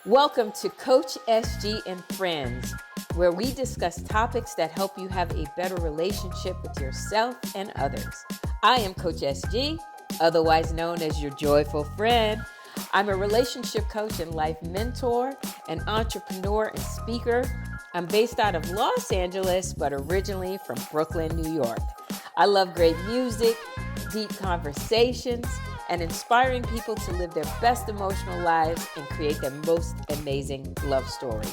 Welcome to Coach SG and Friends, where we discuss topics that help you have a better relationship with yourself and others. I am Coach SG, otherwise known as your joyful friend. I'm a relationship coach and life mentor, an entrepreneur and speaker. I'm based out of Los Angeles, but originally from Brooklyn, New York. I love great music, deep conversations, and inspiring people to live their best emotional lives and create their most amazing love story.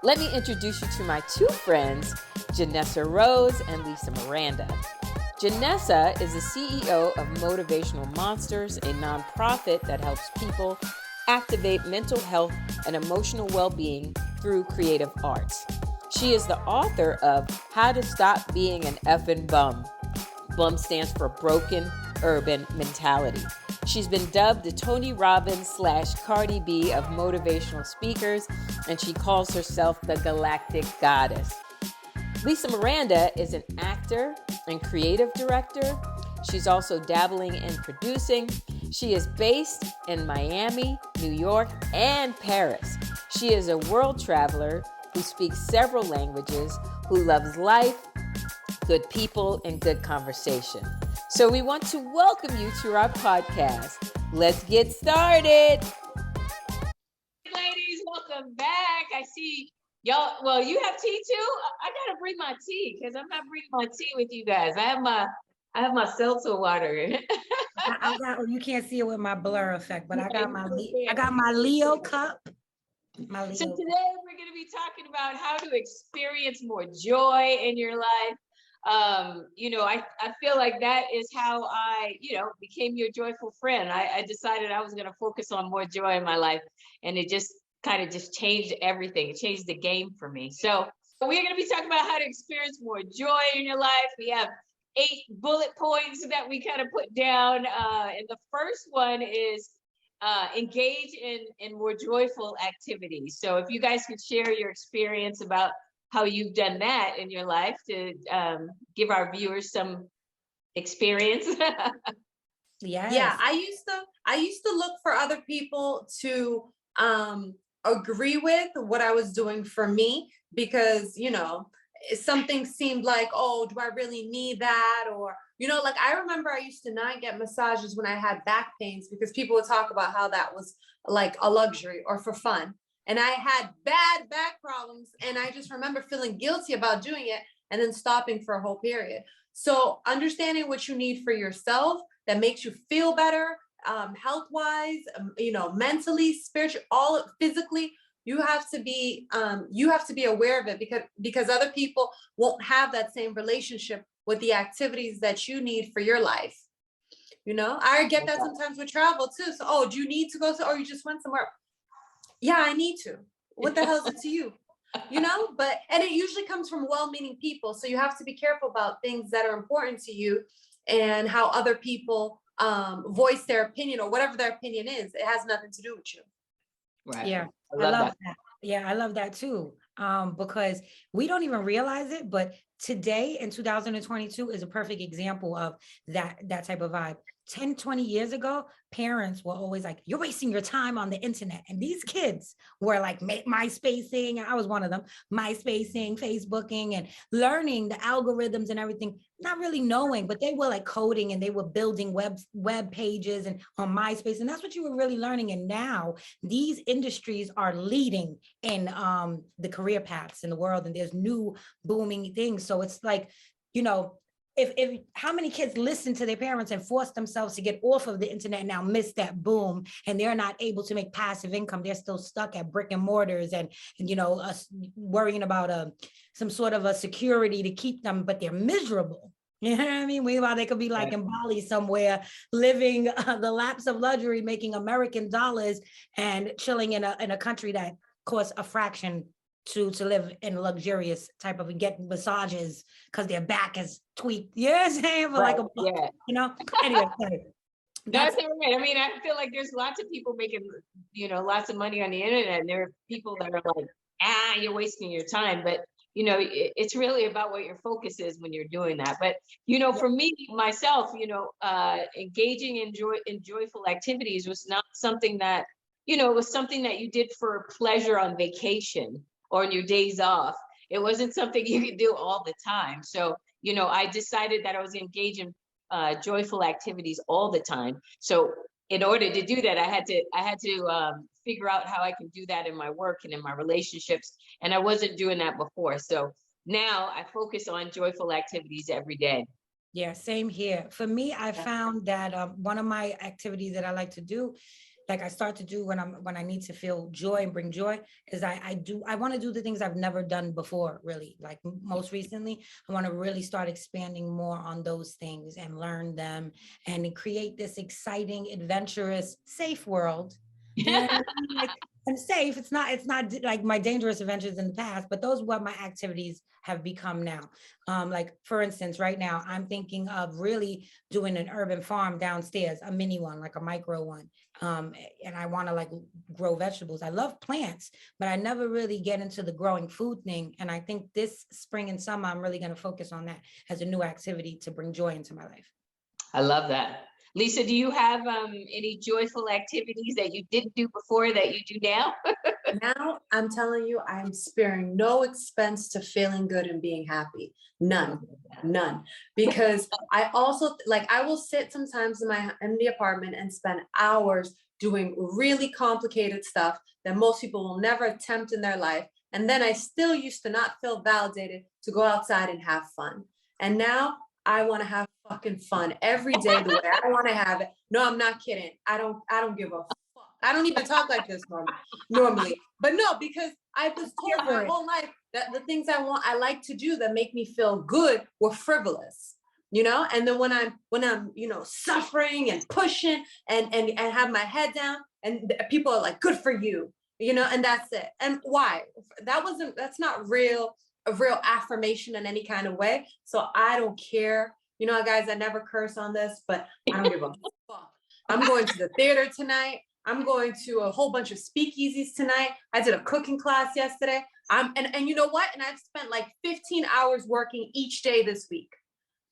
Let me introduce you to my two friends, Janessa Rose and Lisa Miranda. Janessa is the CEO of Motivational Monsters, a nonprofit that helps people activate mental health and emotional well-being through creative arts. She is the author of How to Stop Being an Effing Bum. BUM stands for Broken Urban Mentality. She's been dubbed the Tony Robbins / Cardi B of motivational speakers, and she calls herself the Galactic Goddess. Lisa Miranda is an actor and creative director. She's also dabbling in producing. She is based in Miami, New York, and Paris. She is a world traveler who speaks several languages, who loves life, good people, and good conversation. So we want to welcome you to our podcast. Let's get started. Ladies, welcome back. I see y'all. Well, you have tea too? I gotta bring my tea because I'm not bringing my tea with you guys. I have my seltzer water. I got, you can't see it with my blur effect, but I got my Leo cup. So today we're going to be talking about how to experience more joy in your life. I feel like that is how I, became your joyful friend. I decided I was going to focus on more joy in my life, and it just kind of just changed everything. It changed the game for me. So we're going to be talking about how to experience more joy in your life. We have 8 bullet points that we kind of put down. And the first one is engage in more joyful activities. So if you guys could share your experience about how you've done that in your life to give our viewers some experience. Yes. Yeah, I used to look for other people to agree with what I was doing for me, because something seemed like, oh, do I really need that? Or like I remember I used to not get massages when I had back pains because people would talk about how that was like a luxury or for fun. And I had bad back problems, and I just remember feeling guilty about doing it and then stopping for a whole period. So understanding what you need for yourself that makes you feel better, health-wise, mentally, spiritually, all physically, you have to be aware of it, because other people won't have that same relationship with the activities that you need for your life. I get that sometimes with travel too. So, do you need to go or you just went somewhere? Yeah, I need to. What the hell is it to you? And it usually comes from well-meaning people. So you have to be careful about things that are important to you and how other people voice their opinion, or whatever their opinion is. It has nothing to do with you. Right. Yeah, I love that. Yeah, I love that too. Because we don't even realize it, but today in 2022 is a perfect example of that type of vibe. 10, 20 years ago, parents were always like, you're wasting your time on the internet. And these kids were like MySpacing. I was one of them, MySpacing, Facebooking, and learning the algorithms and everything, not really knowing, but they were like coding and they were building web pages and on MySpace. And that's what you were really learning. And now these industries are leading in the career paths in the world, and there's new booming things. So it's like, if how many kids listen to their parents and force themselves to get off of the internet and now miss that boom, and they're not able to make passive income. They're still stuck at brick and mortars and worrying about some sort of a security to keep them, but they're miserable. You know what I mean? Meanwhile, they could be like in Bali somewhere, living the laps of luxury, making American dollars and chilling in a country that costs a fraction to live in a luxurious type of, and get massages because their back is tweaked. You know what I'm saying? For like a buck, Anyway. That's all right. I mean, I feel like there's lots of people making, lots of money on the internet, and there are people that are like, you're wasting your time. But, it's really about what your focus is when you're doing that. But, for me, myself, engaging in joyful activities was not something that it was something that you did for pleasure on vacation or on your days off. It wasn't something you could do all the time. So, I decided that I was engaged in joyful activities all the time. So in order to do that, I had to figure out how I can do that in my work and in my relationships. And I wasn't doing that before. So now I focus on joyful activities every day. Yeah, same here. For me, I found that one of my activities that I like to do, like I start to do when I need to feel joy and bring joy, is I want to do the things I've never done before, really. Like most recently, I want to really start expanding more on those things and learn them and create this exciting, adventurous, safe world. You know what I mean? Like, I'm safe. It's not like my dangerous adventures in the past, but those are what my activities have become now. Like for instance, right now I'm thinking of really doing an urban farm downstairs, a mini one, like a micro one. And I want to like grow vegetables. I love plants, but I never really get into the growing food thing. And I think this spring and summer, I'm really going to focus on that as a new activity to bring joy into my life. I love that. Lisa, do you have any joyful activities that you didn't do before that you do now? Now, I'm telling you, I'm sparing no expense to feeling good and being happy. None. Because I also, like, I will sit sometimes in the apartment and spend hours doing really complicated stuff that most people will never attempt in their life. And then I still used to not feel validated to go outside and have fun. And now I want to have fucking fun every day the way I want to have it. No, I'm not kidding. I don't give a fuck. I don't even talk like this normally. But no, because I was told my whole life that the things I like to do that make me feel good were frivolous. And then when I'm suffering and pushing and have my head down, and people are like, good for you, and that's it. And why? That's not a real affirmation in any kind of way. So I don't care. Guys, I never curse on this, but I don't give a fuck. I'm going to the theater tonight. I'm going to a whole bunch of speakeasies tonight. I did a cooking class yesterday. And you know what? And I've spent like 15 hours working each day this week.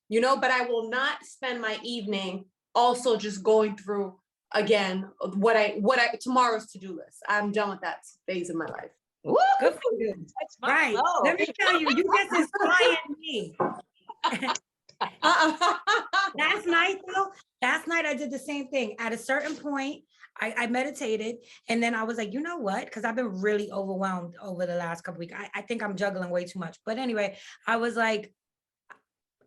But I will not spend my evening also just going through again what I tomorrow's to-do list. I'm done with that phase of my life. Woo! Good for you. Right. Let me tell you, you just inspired me. Last night I did the same thing. At a certain point, I meditated, and then I was like, you know what? Because I've been really overwhelmed over the last couple weeks. I think I'm juggling way too much. But anyway, I was like,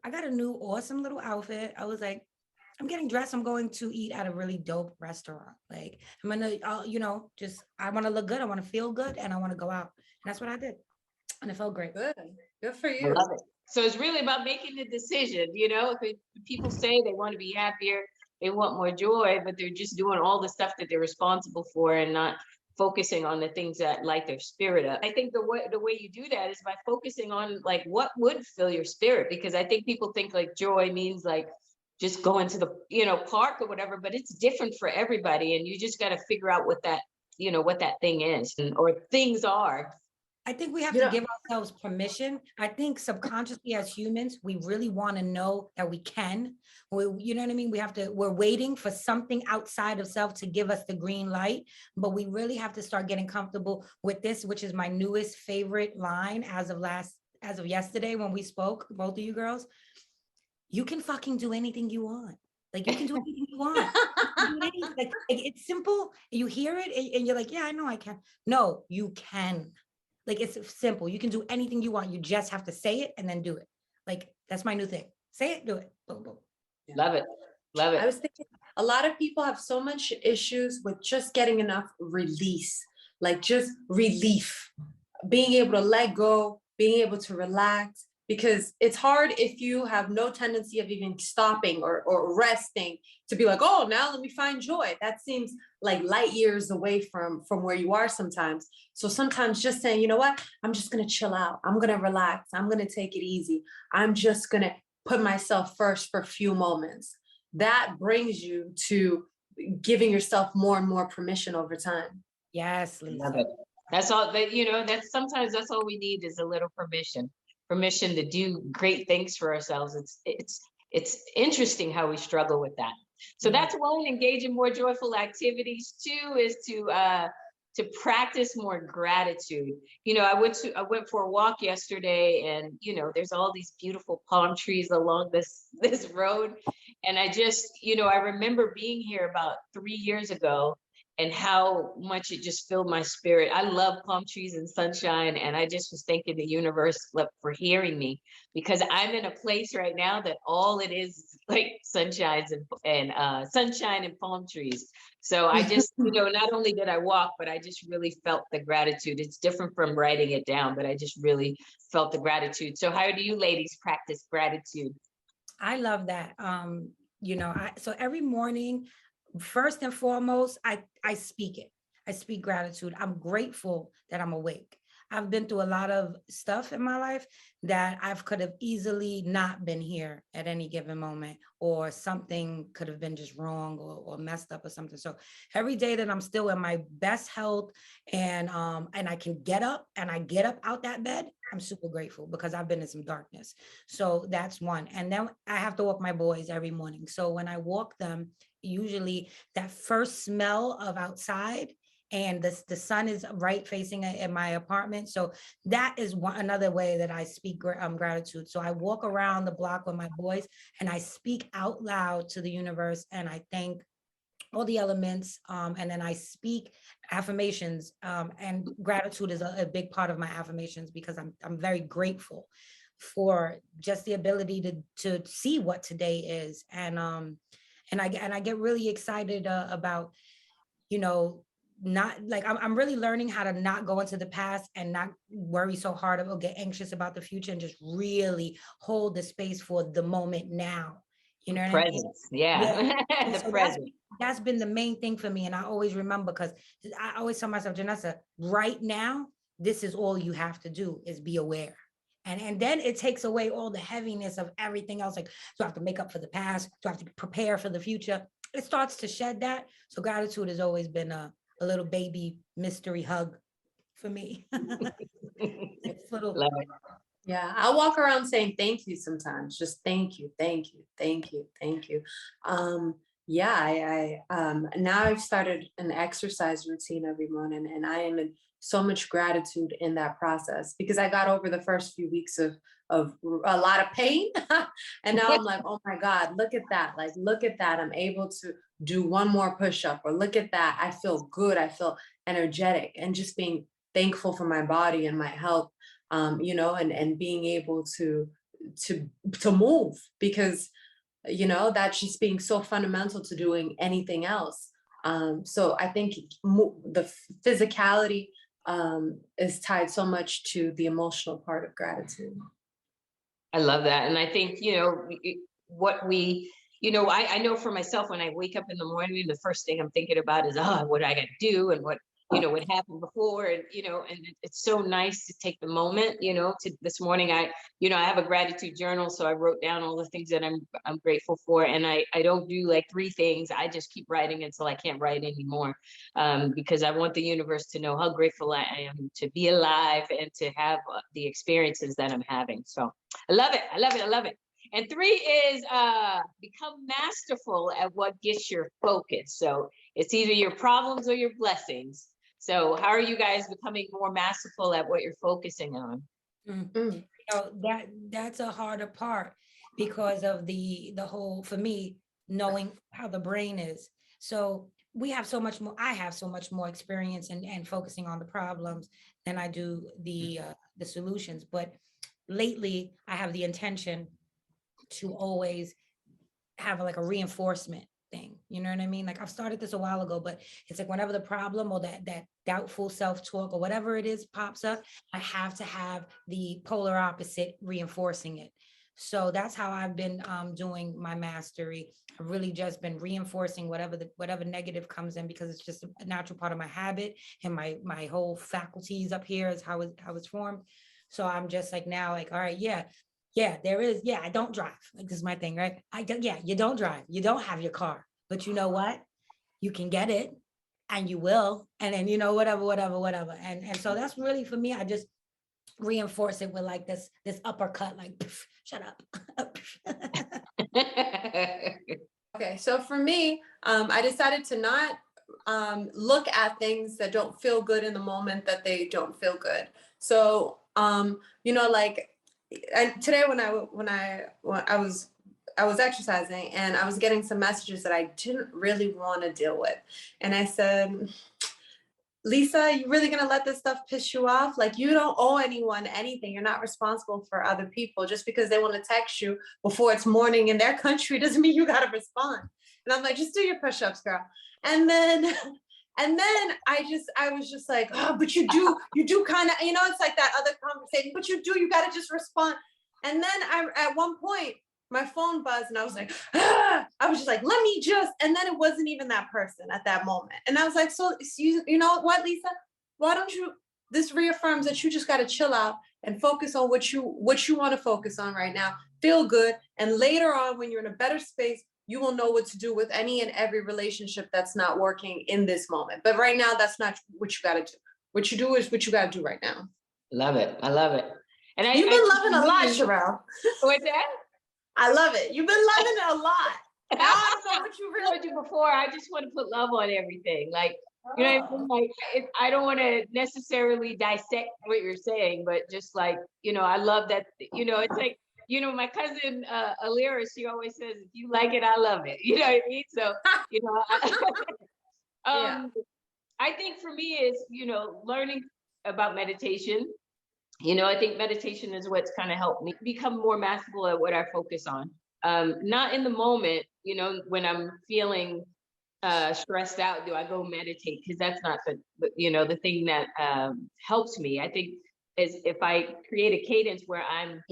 I got a new awesome little outfit. I was like, I'm getting dressed. I'm going to eat at a really dope restaurant. Like I'm gonna, I want to look good. I want to feel good, and I want to go out. And that's what I did, and it felt great. Good for you. I love it. So it's really about making the decision. If people say they want to be happier, they want more joy, but they're just doing all the stuff that they're responsible for and not focusing on the things that light their spirit up. I think the way you do that is by focusing on like what would fill your spirit, because I think people think like joy means like just going to the park or whatever, but it's different for everybody, and you just got to figure out what that thing is or things are. I think we have to give ourselves permission. I think subconsciously as humans, we really want to know that we can. You know what I mean? We're waiting for something outside of self to give us the green light, but we really have to start getting comfortable with this, which is my newest favorite line as of yesterday when we spoke, both of you girls. You can fucking do anything you want. Like you can do anything you want. Like it's simple. You hear it and you're like, yeah, I know I can. No, you can. Like it's simple. You can do anything you want. You just have to say it and then do it. Like that's my new thing. Say it, do it. Boom, boom. Love it. Love it. I was thinking a lot of people have so much issues with just getting enough release, like just relief, being able to let go, being able to relax, because it's hard if you have no tendency of even stopping or resting to be like, oh, now let me find joy. That seems like light years away from where you are sometimes. So sometimes just saying, you know what, I'm just going to chill out. I'm going to relax. I'm going to take it easy. I'm just going to put myself first for a few moments. That brings you to giving yourself more and more permission over time. Yes, Lisa. Love it. That's all that, sometimes that's all we need is a little permission to do great things for ourselves. It's interesting how we struggle with that. So that's one, engage in more joyful activities. Two is to practice more gratitude. You know, I went for a walk yesterday, and you know, there's all these beautiful palm trees along this road. And I just, you know, I remember being here about 3 years ago and how much it just filled my spirit. I love palm trees and sunshine. And I just was thanking the universe for hearing me, because I'm in a place right now that all it is like sunshines and sunshine and palm trees. So I just, you know, not only did I walk, but I just really felt the gratitude. It's different from writing it down, but I just really felt the gratitude. So how do you ladies practice gratitude? I love that. You know, so every morning, first and foremost, I speak it. I speak gratitude. I'm grateful that I'm awake. I've been through a lot of stuff in my life that I could have easily not been here at any given moment, or something could have been just wrong or messed up or something. So every day that I'm still in my best health and I can get up and I get up out that bed, I'm super grateful, because I've been in some darkness. So that's one. And then I have to walk my boys every morning. So when I walk them, usually that first smell of outside, and the sun is right facing in my apartment. So that is another way that I speak gratitude. So I walk around the block with my boys and I speak out loud to the universe, and I thank all the elements, and then I speak affirmations, and gratitude is a big part of my affirmations, because I'm very grateful for just the ability to see what today is. And I get really excited about, you know, not like I'm really learning how to not go into the past and not worry so hard or get anxious about the future, and just really hold the space for the moment now. You know what Presence. I mean? Yeah. The So present. that's been the main thing for me. And I always remember, because I always tell myself, Janessa, right now, this is all you have to do, is be aware. And then it takes away all the heaviness of everything else. Like, do I have to make up for the past? Do I have to prepare for the future? It starts to shed that. So gratitude has always been a little baby mystery hug for me. It's little. Love it. Yeah, I walk around saying thank you sometimes. Just thank you, thank you, thank you, thank you. Yeah, I now I've started an exercise routine every morning, and I am in so much gratitude in that process, because I got over the first few weeks of a lot of pain, and now I'm like, oh my God, look at that! Like, look at that! I'm able to do one more push-up, or look at that! I feel good. I feel energetic, and just being thankful for my body and my health. You know, and being able to move, because you know, that's just being so fundamental to doing anything else. So I think the physicality is tied so much to the emotional part of gratitude. I love that. And I think, you know, you know, I know for myself, when I wake up in the morning, the first thing I'm thinking about is, oh, what I got to do, and what, you know, what happened before. And, you know, and it's so nice to take the moment, you know, to this morning, you know, I have a gratitude journal. So I wrote down all the things that I'm grateful for. And I don't do like 3 things. I just keep writing until I can't write anymore. Because I want the universe to know how grateful I am to be alive and to have the experiences that I'm having. So I love it. I love it. I love it. And 3 is become masterful at what gets your focus. So it's either your problems or your blessings. So how are you guys becoming more masterful at what you're focusing on? Mm-hmm. You know, that's a harder part, because of the whole, for me, knowing how the brain is. So we have so much more, I have so much more experience and focusing on the problems than I do the solutions. But lately I have the intention to always have like a reinforcement thing. You know what I mean? Like, I've started this a while ago, but it's like whenever the problem or that doubtful self-talk or whatever it is pops up, I have to have the polar opposite reinforcing it. So that's how I've been doing my mastery. I've really just been reinforcing whatever negative comes in, because it's just a natural part of my habit, and my whole faculties up here is how it's formed. So I'm just like, now, like, all right, yeah, there is. Yeah, I don't drive. Like, this is my thing, right? Yeah, you don't drive. You don't have your car. But you know what? You can get it, and you will. And then, you know, whatever. And so that's really, for me, I just reinforce it with like this uppercut, like, shut up. Okay, so for me, I decided to not look at things that don't feel good in the moment that they don't feel good. So, like, and today when I was exercising and I was getting some messages that I didn't really want to deal with, and I said, Lisa, you really gonna let this stuff piss you off? Like, you don't owe anyone anything. You're not responsible for other people. Just because they want to text you before it's morning in their country doesn't mean you gotta respond. And I'm like, just do your push-ups, girl. And then I was just like, oh, but you do kind of, it's like that other conversation, but you gotta just respond. And then at one point, my phone buzzed and I was like, I was just like, and then it wasn't even that person at that moment. And I was like, so you know what, Lisa, why don't you, this reaffirms that you just got to chill out and focus on what you want to focus on right now, feel good. And later on, when you're in a better space, you will know what to do with any and every relationship that's not working in this moment. But right now, that's not what you got to do. What you do is what you got to do right now. Love it. I love it. And you've been loving a lot, Sherelle. What's that? I love it. You've been loving it a lot. Now I don't know what you really do before. I just want to put love on everything. Like, you know what I mean? Like, I don't want to necessarily dissect what you're saying, but just like, I love that, it's like, my cousin, Alira, she always says, if you like it, I love it. You know what I mean? So, yeah. I think for me is, learning about meditation. I think meditation is what's kind of helped me become more masterful at what I focus on. Not in the moment, when I'm feeling stressed out, do I go meditate? Because that's not the thing that helps me. I think is if I create a cadence where I'm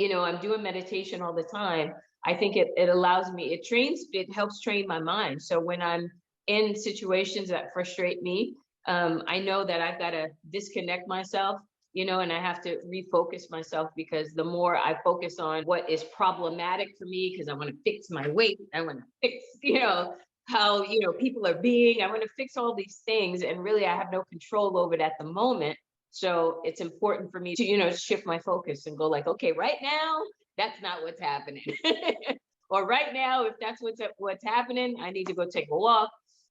doing meditation all the time, I think it allows me, it helps train my mind. So when I'm in situations that frustrate me, I know that I've got to disconnect myself, and I have to refocus myself, because the more I focus on what is problematic for me, because I want to fix my weight, I want to fix, how, people are being, I want to fix all these things. And really, I have no control over it at the moment. So it's important for me to, shift my focus and go like, okay, right now, that's not what's happening. Or right now, if that's what's happening, I need to go take a walk.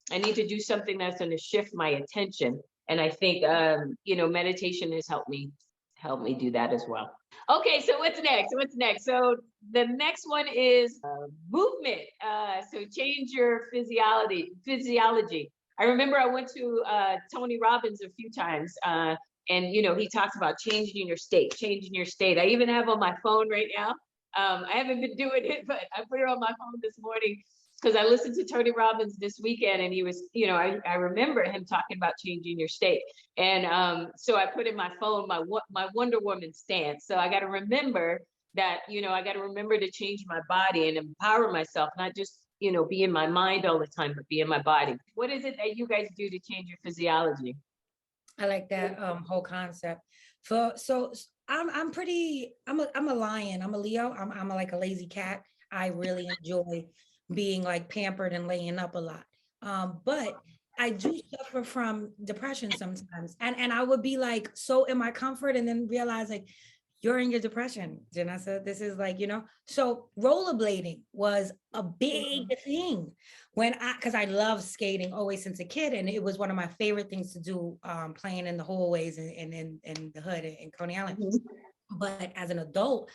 I need to do something that's going to shift my attention. And I think, meditation has helped me do that as well. Okay, so what's next? So the next one is movement. So change your physiology. I remember I went to Tony Robbins a few times, and he talks about changing your state. I even have on my phone right now. I haven't been doing it, but I put it on my phone this morning, because I listened to Tony Robbins this weekend, and he was, I remember him talking about changing your state. And so I put in my phone my Wonder Woman stance. So I got to remember that, I got to remember to change my body and empower myself, not just, be in my mind all the time, but be in my body. What is it that you guys do to change your physiology? I like that whole concept. So I'm a lion. I'm a Leo. I'm like a lazy cat. I really enjoy being like pampered and laying up a lot. But I do suffer from depression sometimes. And I would be like so in my comfort, and then realize like, you're in your depression, Janessa. This is like, so rollerblading was a big thing because I love skating always since a kid. And it was one of my favorite things to do, playing in the hallways and in the hood in Coney Island. Mm-hmm. But as an adult,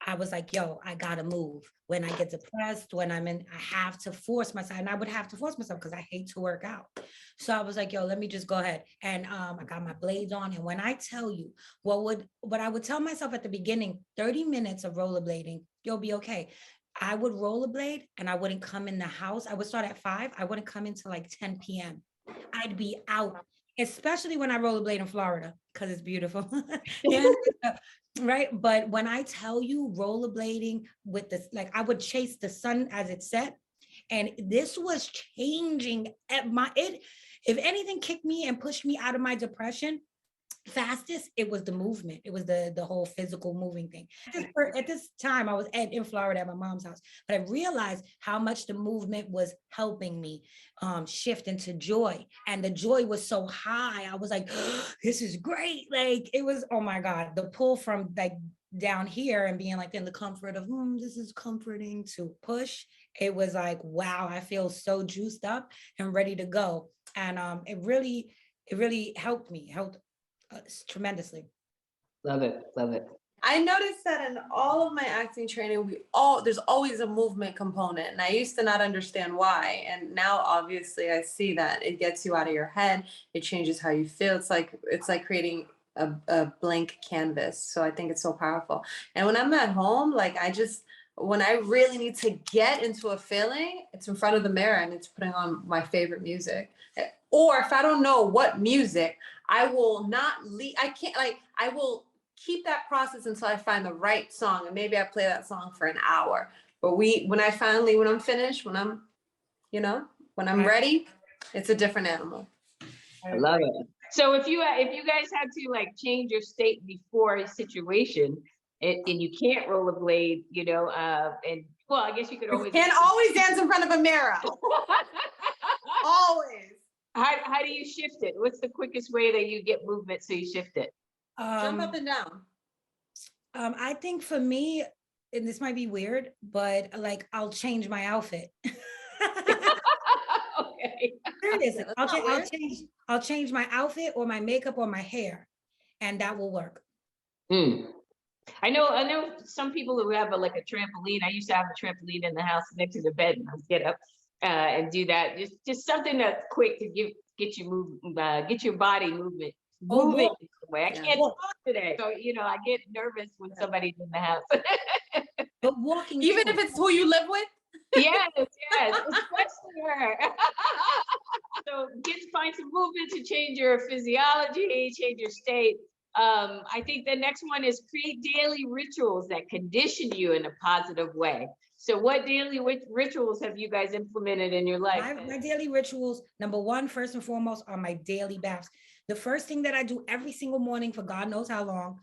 I was like, yo, I gotta move. When I get depressed, I have to force myself, and I would have to force myself because I hate to work out. So I was like, yo, let me just go ahead. And I got my blades on. And when I tell you what I would tell myself at the beginning, 30 minutes of rollerblading, you'll be okay. I would rollerblade and I wouldn't come in the house. I would start at 5. I wouldn't come until like 10 p.m. I'd be out, especially when I rollerblade in Florida, because it's beautiful. Yeah. Right. But when I tell you rollerblading with this, like I would chase the sun as it set. And this was changing if anything kicked me and pushed me out of my depression fastest, it was the movement. It was the whole physical moving thing. At this time, I was in Florida at my mom's house, but I realized how much the movement was helping me shift into joy. And the joy was so high. I was like, oh, this is great. Like it was, oh my God, the pull from like down here and being like in the comfort of, this is comforting, to push it was like, wow, I feel so juiced up and ready to go. And it really helped me, helped tremendously. Love it. Love it. I noticed that in all of my acting training, there's always a movement component. And I used to not understand why. And now obviously I see that it gets you out of your head. It changes how you feel. It's like creating a blank canvas. So I think it's so powerful. And when I'm at home, like when I really need to get into a feeling, it's in front of the mirror and it's putting on my favorite music. Or if I don't know what music, I will not leave. I will keep that process until I find the right song. And maybe I play that song for an hour. But when I'm finished, when I'm ready, it's a different animal. I love it. So if you guys had to like change your state before a situation and you can't rollerblade, and well, I guess you could always dance in front of a mirror. Always. How do you shift it? What's the quickest way that you get movement so you shift it? Jump up and down. I think for me, and this might be weird, but like I'll change my outfit. Okay. Seriously, I'll change my outfit or my makeup or my hair, and that will work. I know some people who have a trampoline. I used to have a trampoline in the house next to the bed, and I'll get up and do that. Just something that's quick to get you get your body moving. I can't talk today, so I get nervous when somebody's in the house. But walking, even if it's who you live with. Yes, especially her. So find some movement to change your physiology, change your state. I think the next one is create daily rituals that condition you in a positive way. So what daily rituals have you guys implemented in your life? My daily rituals, number one, first and foremost, are my daily baths. The first thing that I do every single morning for God knows how long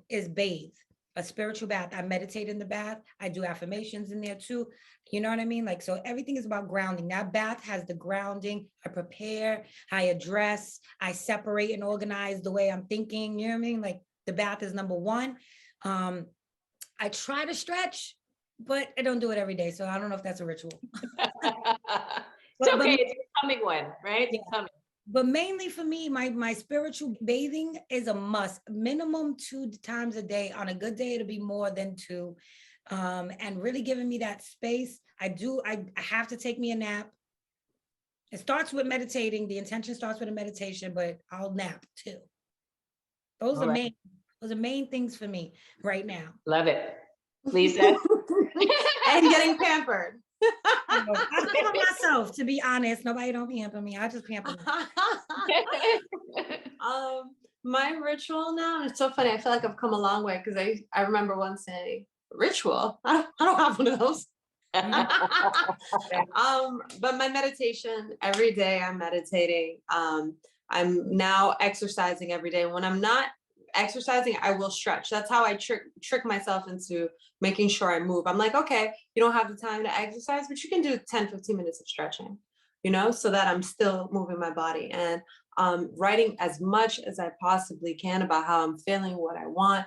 is bathe, a spiritual bath. I meditate in the bath. I do affirmations in there too. You know what I mean? Like, so everything is about grounding. That bath has the grounding. I prepare, I address, I separate and organize the way I'm thinking. You know what I mean? Like the bath is number one. I try to stretch, but I don't do it every day. So I don't know if that's a ritual. It's okay. It's a coming one, right? It's coming. But mainly for me, my spiritual bathing is a must. Minimum 2 times a day. On a good day, it'll be more than 2. And really giving me that space. I have to take me a nap. It starts with meditating. The intention starts with a meditation, but I'll nap too. Those are main things for me right now. Love it. Lisa? And getting pampered. I pamper myself, to be honest. Nobody don't pamper me. I just pamper me. My ritual now, and it's so funny. I feel like I've come a long way because I remember once saying ritual. I don't have one of those. But my meditation every day. I'm meditating. I'm now exercising every day. When I'm not exercising, I will stretch. That's how I trick myself into making sure I move. I'm like, okay, you don't have the time to exercise, but you can do 10-15 minutes of stretching, so that I'm still moving my body, and writing as much as I possibly can about how I'm feeling, what I want,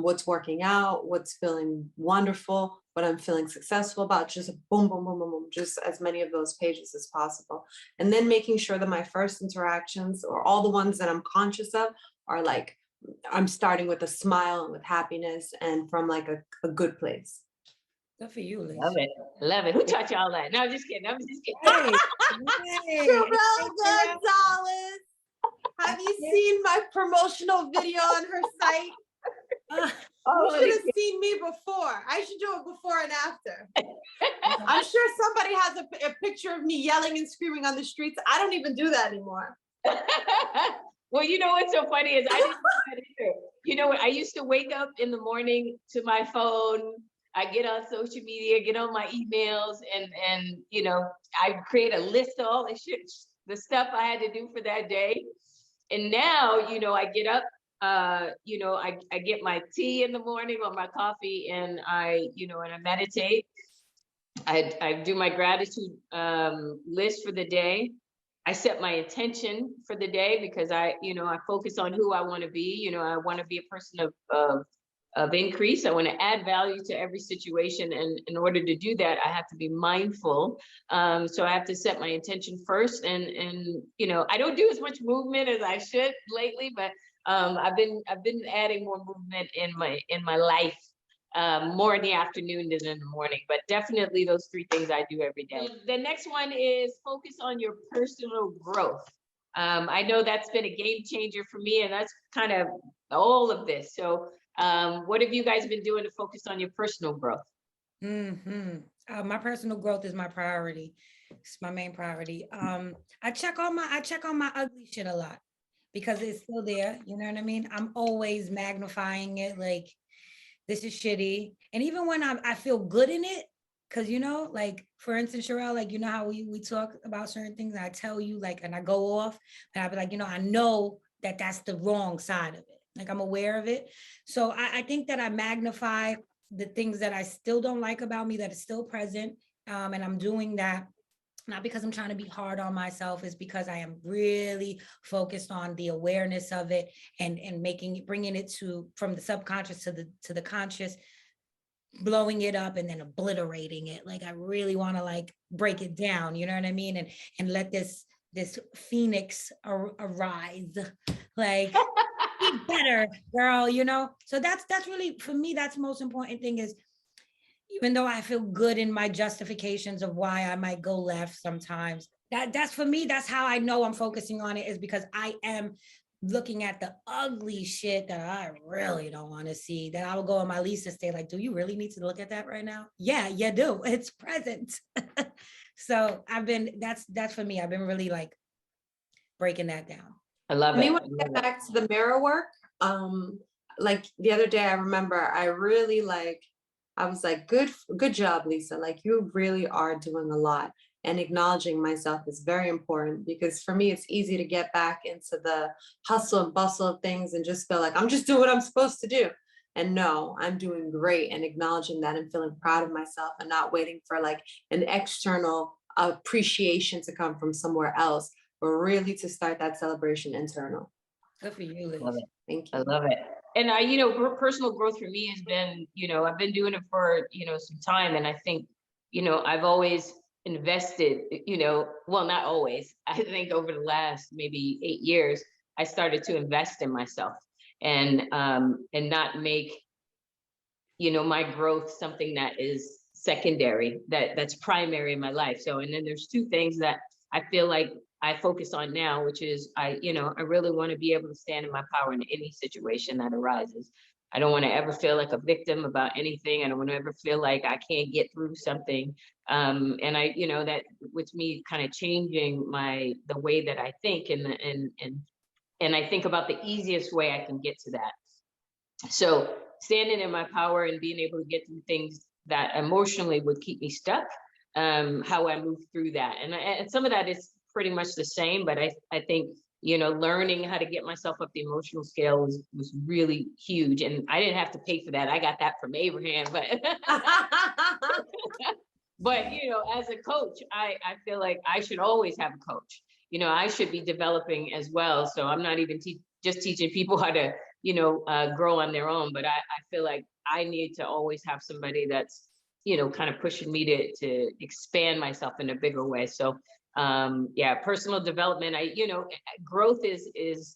what's working out, what's feeling wonderful, what I'm feeling successful about, just boom, boom, boom, boom, boom, just as many of those pages as possible. And then making sure that my first interactions, or all the ones that I'm conscious of, are like, I'm starting with a smile and with happiness and from like a good place. Good for you, Liz. Love it. Who taught you all that? No, I'm just kidding. Hey. Terrell Gonzalez. Have you seen my promotional video on her site? You should have seen me before. I should do it before and after. I'm sure somebody has a picture of me yelling and screaming on the streets. I don't even do that anymore. Well, what's so funny is I didn't do that either. You know what? I used to wake up in the morning to my phone. I get on social media, get on my emails, and I create a list of all the stuff I had to do for that day. And now, I get up, I get my tea in the morning or my coffee, and I meditate. I do my gratitude list for the day. I set my intention for the day because I focus on who I want to be. I want to be a person of increase. I want to add value to every situation. And in order to do that, I have to be mindful. So I have to set my intention first. And I don't do as much movement as I should lately, but I've been adding more movement in my life, more in the afternoon than in the morning, but definitely those 3 things I do every day. The next one is focus on your personal growth. I know that's been a game changer for me, and that's kind of all of this. So what have you guys been doing to focus on your personal growth? My personal growth is my priority. It's my main priority. I check on my ugly shit a lot because it's still there. You know what I mean? I'm always magnifying it, like, this is shitty. And even when I feel good in it, because, like, for instance, Sherelle, like, how we talk about certain things, and I tell you, like, and I go off, and I'll be like, I know that that's the wrong side of it. Like, I'm aware of it. So I think that I magnify the things that I still don't like about me, that is still present. And I'm doing that not because I'm trying to be hard on myself, is because I am really focused on the awareness of it and bringing it from the subconscious to the conscious, blowing it up and then obliterating it. Like, I really want to, like, break it down, you know what I mean? And let this phoenix arise, like, be better, girl, So that's really, for me, that's the most important thing, is even though I feel good in my justifications of why I might go left sometimes, that's for me, that's how I know I'm focusing on it, is because I am looking at the ugly shit that I really don't want to see, that I will go on my Lisa stay like, do you really need to look at that right now? Yeah, you do. It's present. So that's for me. I've been really, like, breaking that down. I love it. And you want to get back to the mirror work. Like the other day, I remember I really, like, I was like, good job, Lisa. Like, you really are doing a lot. And acknowledging myself is very important, because for me, it's easy to get back into the hustle and bustle of things and just feel like I'm just doing what I'm supposed to do. And no, I'm doing great, and acknowledging that and feeling proud of myself, and not waiting for, like, an external appreciation to come from somewhere else, but really to start that celebration internal. Good for you, Liz. Love it. Thank you. I love it. And personal growth for me has been, I've been doing it for, some time. And I think, I've always invested, well, not always. I think over the last maybe 8 years, I started to invest in myself and not make, my growth something that is secondary, that's primary in my life. So, and then there's 2 things that I feel like I focus on now, which is I really want to be able to stand in my power in any situation that arises. I don't want to ever feel like a victim about anything. I don't want to ever feel like I can't get through something. And I, that with me kind of changing the way that I think, and I think about the easiest way I can get to that. So standing in my power and being able to get through things that emotionally would keep me stuck, how I move through that. And some of that is pretty much the same, but I think, learning how to get myself up the emotional scale was really huge. And I didn't have to pay for that. I got that from Abraham, but but as a coach, I feel like I should always have a coach. I should be developing as well. So I'm not even just teaching people how to, grow on their own, but I feel like I need to always have somebody that's, kind of pushing me to expand myself in a bigger way. So personal development, growth is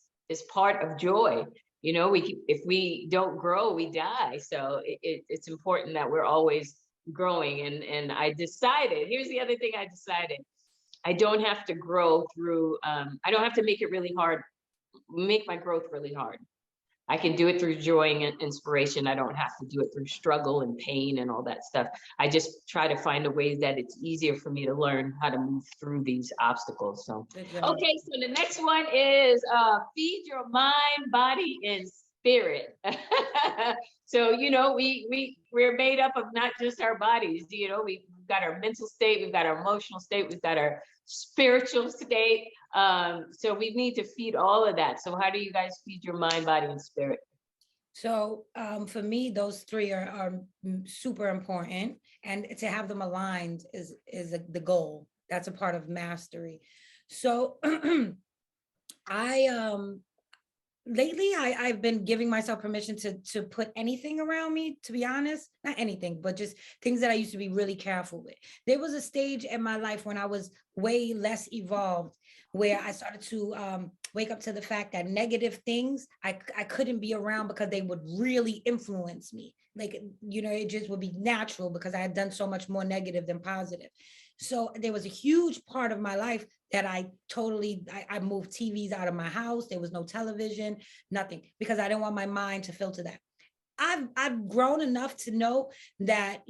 part of joy. If we don't grow, we die. So it's important that we're always growing. And I decided, here's the other thing I decided, I don't have to grow through, I don't have to make it really hard, make my growth really hard. I can do it through joy and inspiration. I don't have to do it through struggle and pain and all that stuff. I just try to find a way that it's easier for me to learn how to move through these obstacles. So, okay, so the next one is feed your mind, body, and spirit. So, we're made up of not just our bodies. We've got our mental state, we've got our emotional state, we've got our spiritual state. So we need to feed all of that. So how do you guys feed your mind, body, and spirit? So for me, those 3 are super important, and to have them aligned is the goal. That's a part of mastery. So I lately I've been giving myself permission to put anything around me, to be honest. Not anything, but just things that I used to be really careful with. There was a stage in my life when I was way less evolved, where I started to wake up to the fact that negative things I couldn't be around because they would really influence me. Like, it just would be natural because I had done so much more negative than positive. So there was a huge part of my life that I moved TVs out of my house. There was no television, nothing, because I didn't want my mind to filter that. I've grown enough to know that,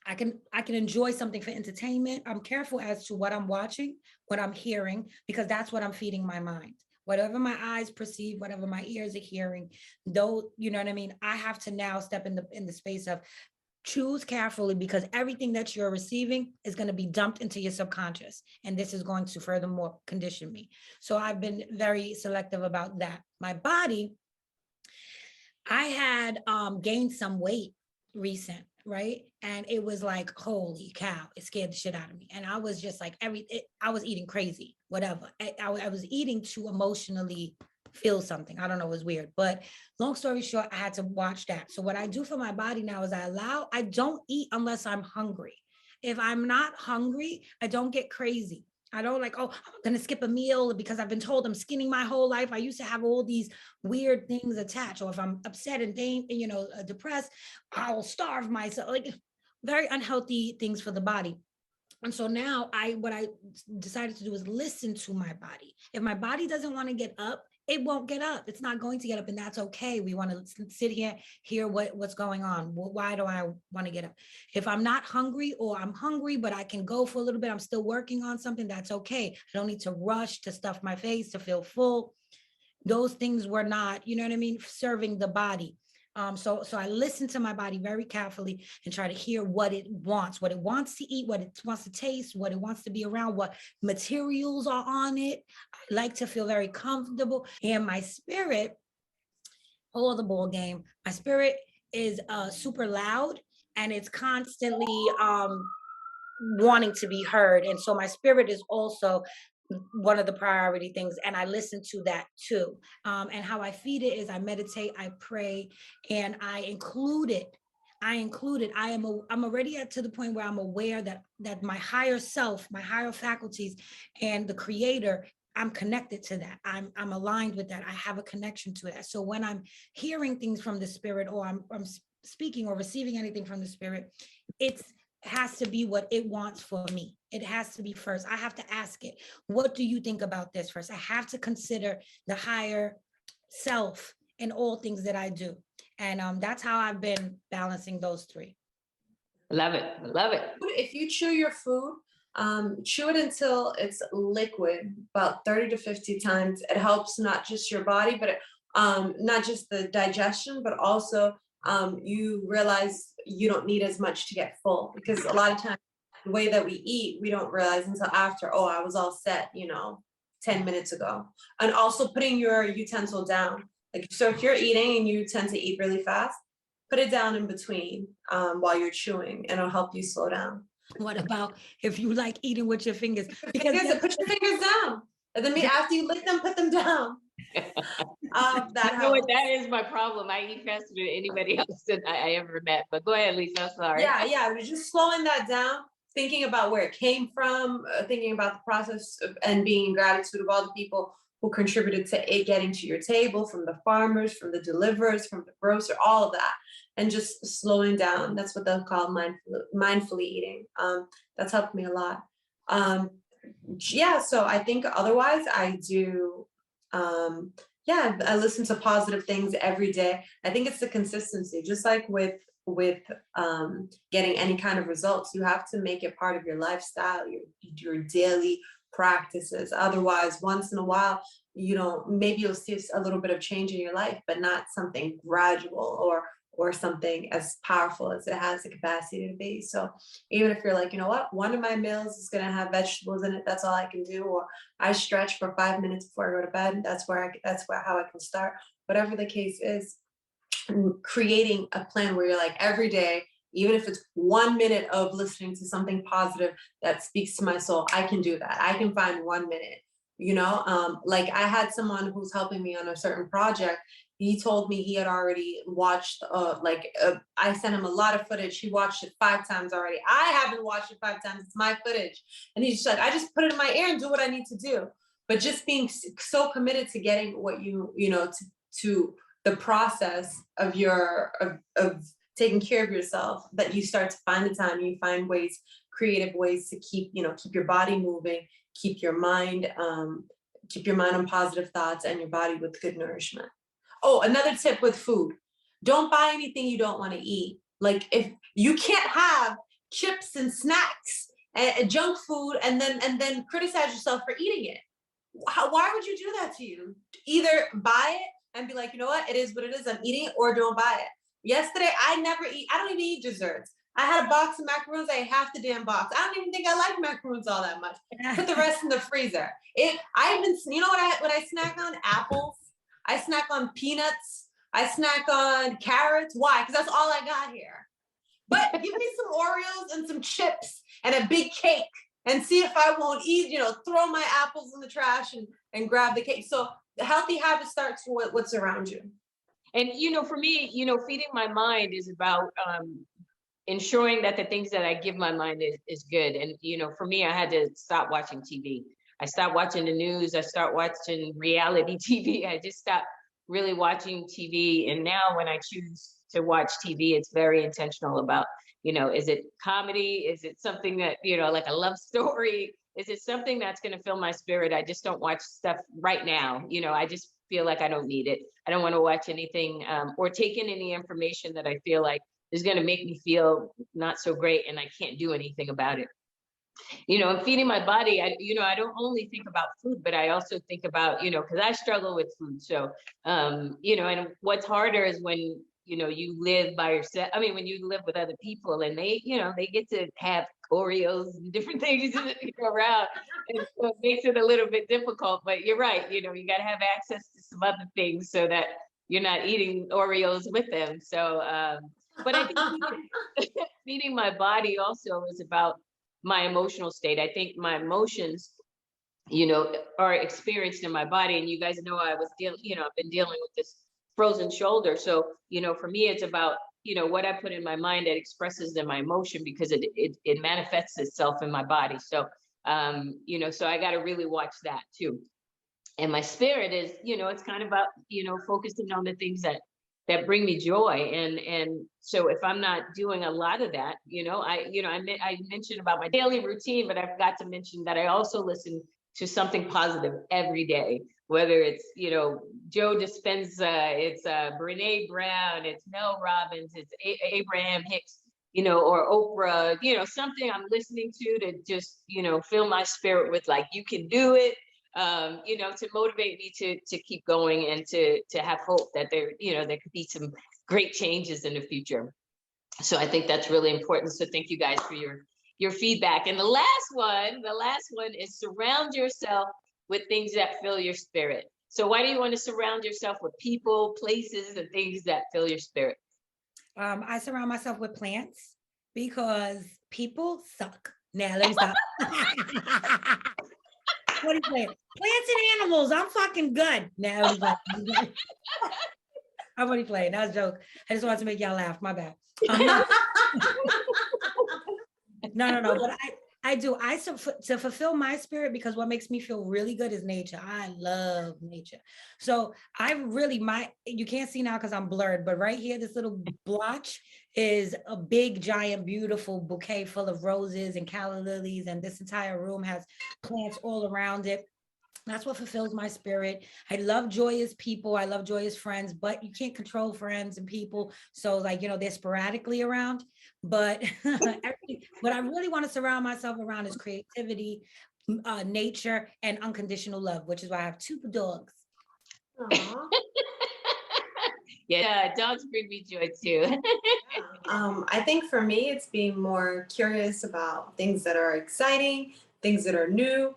I can enjoy something for entertainment. I'm careful as to what I'm watching, what I'm hearing, because that's what I'm feeding my mind. Whatever my eyes perceive, whatever my ears are hearing, though, you know what I mean? I have to now step in the space of choose carefully, because everything that you're receiving is going to be dumped into your subconscious, and this is going to furthermore condition me. So I've been very selective about that. My body, I had gained some weight recent, right? And it was like, holy cow, it scared the shit out of me. And I was just like, I was eating crazy, whatever. I was eating to emotionally feel something. I don't know, it was weird. But long story short, I had to watch that. So what I do for my body now is I don't eat unless I'm hungry. If I'm not hungry, I don't get crazy. I don't like, oh, I'm going to skip a meal because I've been told I'm skinning my whole life. I used to have all these weird things attached. Or if I'm upset and depressed, I will starve myself. Like, very unhealthy things for the body. And so now what I decided to do is listen to my body. If my body doesn't want to get up, it won't get up. It's not going to get up, and that's okay. We want to sit here, hear what's going on. Why do I want to get up? If I'm not hungry, or I'm hungry, but I can go for a little bit, I'm still working on something, that's okay. I don't need to rush to stuff my face to feel full. Those things were not, you know what I mean, serving the body. So I listen to my body very carefully and try to hear what it wants to eat, what it wants to taste, what it wants to be around, what materials are on it. I like to feel very comfortable. And my spirit, hold the ball game. My spirit is super loud, and it's constantly wanting to be heard. And so my spirit is also one of the priority things, and I listen to that too. And how I feed it is I meditate, I pray, and I include it. I'm already to the point where I'm aware that my higher self, my higher faculties, and the creator, I'm connected to that. I'm aligned with that. I have a connection to that. So when I'm hearing things from the spirit, or I'm speaking or receiving anything from the spirit, it's has to be what it wants for me. It has to be first. I have to ask it, what do you think about this first? I have to consider the higher self in all things that I do. And that's how I've been balancing those three. Love it. Love it. If you chew your food, chew it until it's liquid, about 30 to 50 times. It helps not just your body, but not just the digestion, but also you realize you don't need as much to get full, because a lot of times the way that we eat, we don't realize until after, oh, I was all set, 10 minutes ago. And also putting your utensil down. Like, so if you're eating and you tend to eat really fast, put it down in between while you're chewing, and it'll help you slow down. What about if you like eating with your fingers? Put your fingers down. And then after you lick them, put them down. That is my problem. I eat faster than anybody else that I ever met. But go ahead, Lisa. I'm sorry. Yeah. We're just slowing that down, thinking about where it came from, thinking about the process and being in gratitude of all the people who contributed to it getting to your table, from the farmers, from the deliverers, from the grocer, all of that. And just slowing down. That's what they'll call mindfully eating. That's helped me a lot. So I think otherwise I do, I listen to positive things every day. I think it's the consistency, just like with getting any kind of results, you have to make it part of your lifestyle, your daily practices. Otherwise, once in a while, maybe you'll see a little bit of change in your life, but not something gradual or something as powerful as it has the capacity to be. So even if you're like, you know what, one of my meals is going to have vegetables in it, that's all I can do. Or I stretch for 5 minutes before I go to bed. That's how I can start. Whatever the case is, creating a plan where you're like, every day, even if it's 1 minute of listening to something positive that speaks to my soul, I can do that. I can find 1 minute. Like I had someone who's helping me on a certain project. He told me he had already watched, I sent him a lot of footage. He watched it 5 times already. I haven't watched it 5 times. It's my footage. And he's just like, I just put it in my ear and do what I need to do. But just being so committed to getting what to the process of of taking care of yourself, that you start to find the time, you find creative ways to keep your body moving, keep your mind on positive thoughts and your body with good nourishment. Oh, another tip with food: don't buy anything you don't want to eat. Like, if you can't have chips and snacks and junk food and then criticize yourself for eating it. Why would you do that to you? Either buy it and be like, you know what, it is what it is, I'm eating it, or don't buy it. Yesterday, I don't even eat desserts. I had a box of macaroons. I ate half the damn box. I don't even think I like macaroons all that much. Put the rest in the freezer. What I snack on? Apples. I snack on peanuts. I snack on carrots. Why? Because that's all I got here. But give me some Oreos and some chips and a big cake and see if I won't eat, throw my apples in the trash and grab the cake. So the healthy habit starts with what's around you. And, for me, feeding my mind is about ensuring that the things that I give my mind is good. And, for me, I had to stop watching TV. I stopped watching the news. I started watching reality TV. I just stopped really watching TV. And now when I choose to watch TV, it's very intentional about, is it comedy? Is it something that, like a love story? Is it something that's going to fill my spirit? I just don't watch stuff right now. I just feel like I don't need it. I don't want to watch anything or take in any information that I feel like is going to make me feel not so great and I can't do anything about it. And feeding my body, I don't only think about food, but I also think about, because I struggle with food. So, and what's harder is when, you live by yourself. I mean, when you live with other people and they get to have Oreos and different things around. And so it makes it a little bit difficult, but you're right. You got to have access to some other things so that you're not eating Oreos with them. So, but I think feeding my body also is about my emotional state. I think my emotions, are experienced in my body. And you guys know I've been dealing with this frozen shoulder. So, for me, it's about, what I put in my mind that expresses in my emotion, because it manifests itself in my body. So, so I got to really watch that too. And my spirit is, it's kind of about, focusing on the things that bring me joy. And so if I'm not doing a lot of that, I mentioned about my daily routine, but I forgot to mention that I also listen to something positive every day, whether it's, Joe Dispenza, it's Brene Brown, it's Mel Robbins, it's Abraham Hicks, or Oprah, something I'm listening to just, fill my spirit with, like, you can do it. To motivate me to keep going and to have hope that there could be some great changes in the future. So I think that's really important. So thank you guys for your feedback. And the last one is surround yourself with things that fill your spirit. So why do you want to surround yourself with people, places, and things that fill your spirit? I surround myself with plants because people suck. Now let me stop. What are you saying? Plants and animals. I'm fucking good. Now I'm already playing. That was a joke. I just wanted to make y'all laugh. My bad. No. But I do. To fulfill my spirit, because what makes me feel really good is nature. I love nature. So you can't see now because I'm blurred, but right here, this little blotch is a big, giant, beautiful bouquet full of roses and calla lilies. And this entire room has plants all around it. That's what fulfills my spirit. I love joyous people. I love joyous friends, but you can't control friends and people. So they're sporadically around. But what I really want to surround myself around is creativity, nature, and unconditional love, which is why I have 2 dogs. Yeah, dogs bring me joy too. I think for me, it's being more curious about things that are exciting, things that are new.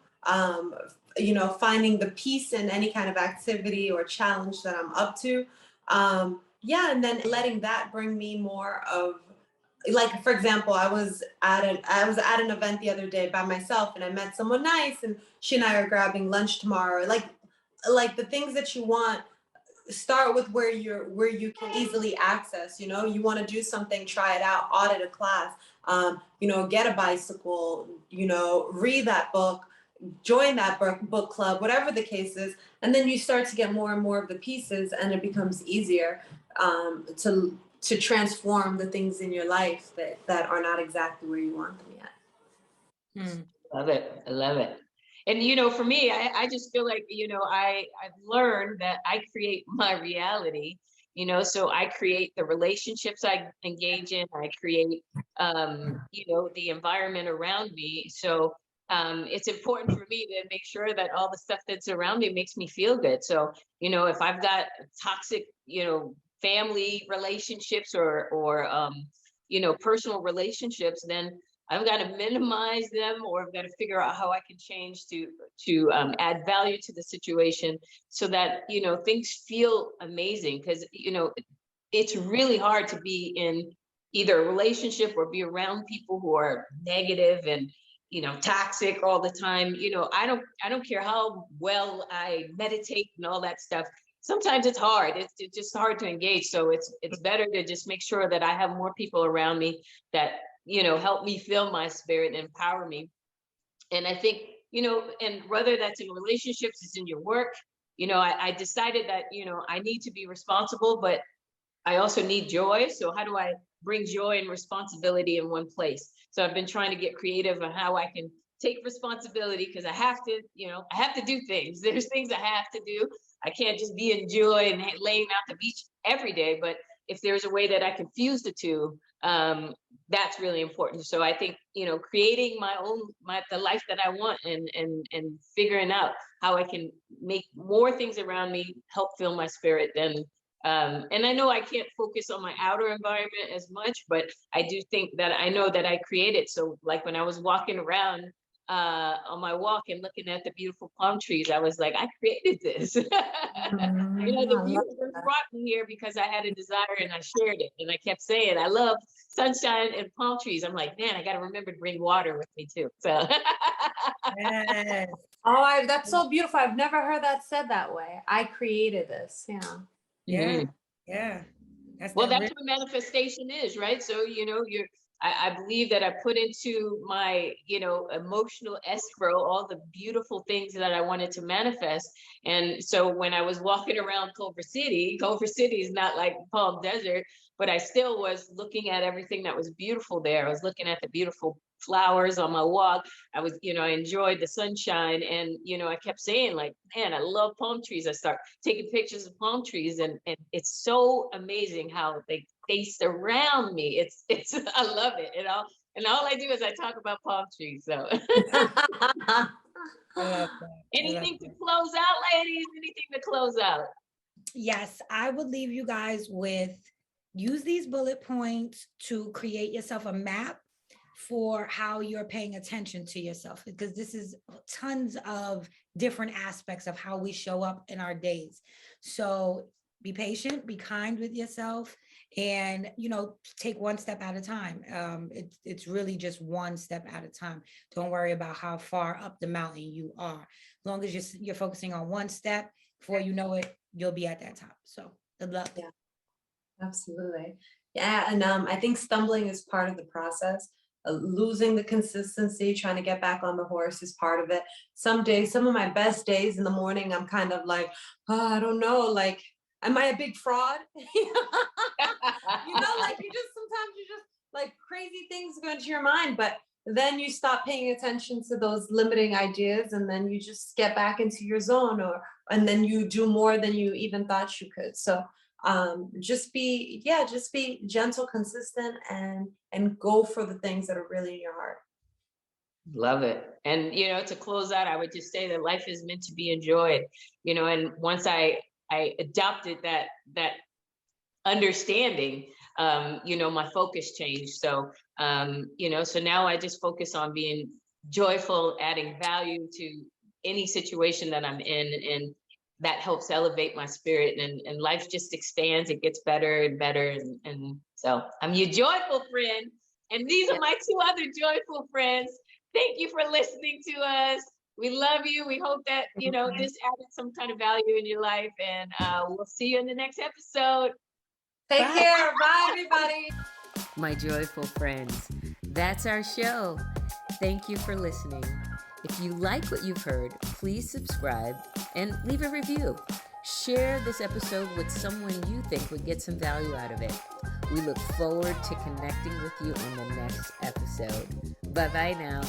Finding the peace in any kind of activity or challenge that I'm up to. And then letting that bring me more of like, for example, I was at an event the other day by myself, and I met someone nice, and she and I are grabbing lunch tomorrow. Like the things that you want, start with where you can easily access. You know, you want to do something, try it out, audit a class, you know, get a bicycle, you know, read that book, join that book club, whatever the case is, and then you start to get more and more of the pieces, and it becomes easier to transform the things in your life that are not exactly where you want them yet. Love it. I love it. And, you know, for me, I just feel like, you know, I've learned that I create my reality, you know, so I create the relationships I engage in, I create, you know, the environment around me. So it's important for me to make sure that all the stuff that's around me makes me feel good. So, you know, if I've got toxic, you know, family relationships or you know, personal relationships, then I've got to minimize them, or I've got to figure out how I can change to add value to the situation so that, you know, things feel amazing. Because, you know, it's really hard to be in either a relationship or be around people who are negative and, you know, toxic all the time. You know, I don't care how well I meditate and all that stuff. Sometimes it's hard. It's just hard to engage. So it's better to just make sure that I have more people around me that, you know, help me fill my spirit and empower me. And I think, you know, and whether that's in relationships, it's in your work, you know, I decided that, you know, I need to be responsible, but I also need joy. So how do I bring joy and responsibility in one place? So I've been trying to get creative on how I can take responsibility, because I have to, you know, I have to do things. There's things I have to do. I can't just be in joy and laying out the beach every day. But if there's a way that I can fuse the two, that's really important. So I think, you know, creating the life that I want, and figuring out how I can make more things around me help fill my spirit than and I know I can't focus on my outer environment as much, but I do think that I know that I create it. So like when I was walking around on my walk and looking at the beautiful palm trees, I was like, I created this. You know, the universe brought me here because I had a desire and I shared it. And I kept saying, I love sunshine and palm trees. I'm like, man, I got to remember to bring water with me too. So Yes. Oh, that's so beautiful. I've never heard that said that way. I created this. Yeah. Yeah. Yeah. That's what manifestation is, right? So, you know, I believe that I put into my, you know, emotional escrow all the beautiful things that I wanted to manifest. And so when I was walking around Culver City is not like Palm Desert, but I still was looking at everything that was beautiful there. I was looking at the beautiful flowers on my walk. I was, you know, I enjoyed the sunshine, and, you know, I kept saying like, man, I love palm trees. I start taking pictures of palm trees, and it's so amazing how they surround me. It's I love it. And all I do is I talk about palm trees. So I love that. anything to close out, ladies? Anything to close out? Yes, I would leave you guys with, use these bullet points to create yourself a map for how you're paying attention to yourself, because this is tons of different aspects of how we show up in our days. So be patient, be kind with yourself, and, you know, take one step at a time. It's really just one step at a time. Don't worry about how far up the mountain you are. As long as you're focusing on one step, before you know it, you'll be at that top. So good luck. Yeah, absolutely. Yeah, and I think stumbling is part of the process. Losing the consistency, trying to get back on the horse is part of it. Some days, some of my best days in the morning, I'm kind of like, oh, I don't know, like, am I a big fraud? You know, like sometimes you just like crazy things go into your mind, but then you stop paying attention to those limiting ideas, and then you just get back into your zone, and then you do more than you even thought you could. So just be gentle, consistent, and go for the things that are really in your heart. Love it. And, you know, to close out, I would just say that life is meant to be enjoyed, you know, and once I adopted that understanding, you know, my focus changed. So, you know, so now I just focus on being joyful, adding value to any situation that I'm in, and that helps elevate my spirit, and life just expands. It gets better and better. And So I'm your joyful friend. And these are my two other joyful friends. Thank you for listening to us. We love you. We hope that, this added some kind of value in your life. And we'll see you in the next episode. Take care. Bye, everybody. My joyful friends, that's our show. Thank you for listening. If you like what you've heard, please subscribe and leave a review. Share this episode with someone you think would get some value out of it. We look forward to connecting with you on the next episode. Bye-bye now.